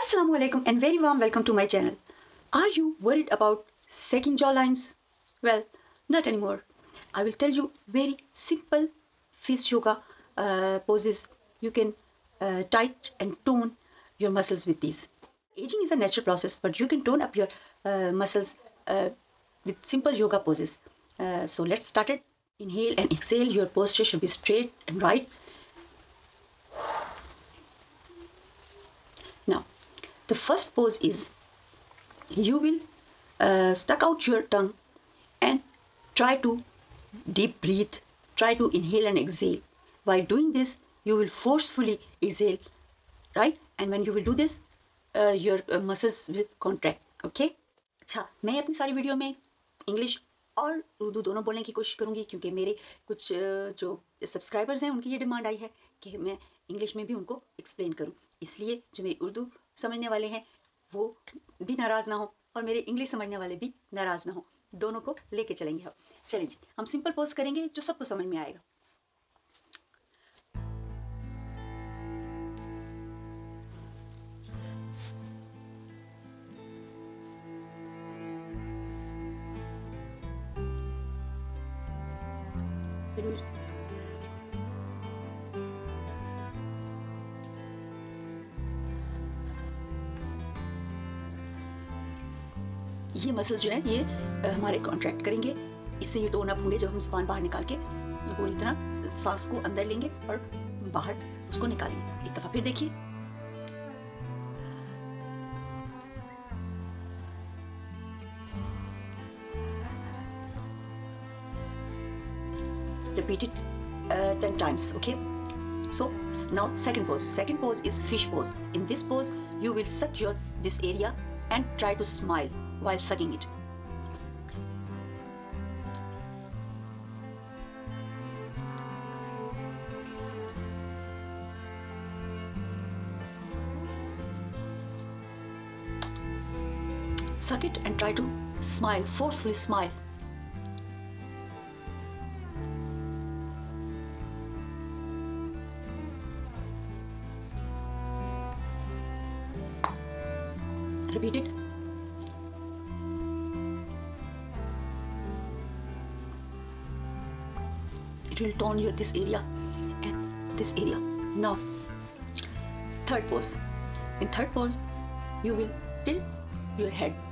Assalamu alaikum and very warm welcome to my channel. Are you worried about sagging jawlines? Well, not anymore. I will tell you very simple face yoga poses. You can tight and tone your muscles with these. Aging is a natural process, but you can tone up your muscles with simple yoga poses. So let's start it. Inhale and exhale. Your posture should be straight and right. Now, the first pose is you will stuck out your tongue and try to deep breathe. Try to inhale and exhale. While doing this, you will forcefully exhale, right? And when you will do this, your muscles will contract. Okay? अच्छा, मैं अपनी सारी video में English और उर्दू दोनों बोलने की कोशिश करूँगी क्योंकि मेरे कुछ जो सब्सक्राइबर्स हैं उनकी ये डिमांड आई है कि मैं इंग्लिश में भी उनको एक्सप्लेन करूँ, इसलिए जो मेरी उर्दू समझने वाले हैं वो भी नाराज़ ना हो और मेरे इंग्लिश समझने वाले भी नाराज़ ना हो, दोनों को लेके चलेंगे हम। चलें जी, हम सिंपल पोज करेंगे जो सबको समझ में आएगा। ये मसल्स जो है ये हमारे कॉन्ट्रैक्ट करेंगे, इससे ये टोन अप होंगे जब हम जुबान बाहर निकाल के पूरी तरह सांस को अंदर लेंगे और बाहर उसको निकालेंगे। एक दफा फिर देखिए। Repeat it 10 times, okay? So now second pose. Second pose is fish pose. In this pose, you will suck this area and try to smile while sucking it. Suck it and try to smile, forcefully smile. Repeat it. It will tone this area and this area. Now, third pose. In third pose, you will tilt your head.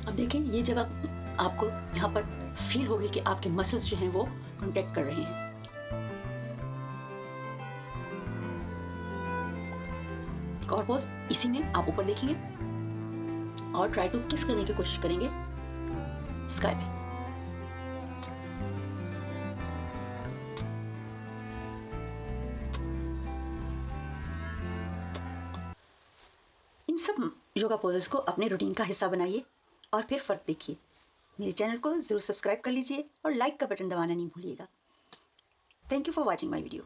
अब देखें, ये जगह आपको यहाँ पर feel होगी कि आपके मसल्स जो हैं वो कॉन्ट्रैक्ट कर रहे हैं। एक और पोज, इसी में आप ऊपर देखेंगे और ट्राई टू किस करने की कोशिश करेंगे स्काई में। इन सब योगा पोजेस को अपने रूटीन का हिस्सा बनाइए और फिर फ़र्क देखिए। मेरे चैनल को ज़रूर सब्सक्राइब कर लीजिए और लाइक का बटन दबाना नहीं भूलिएगा। Thank you for watching my video.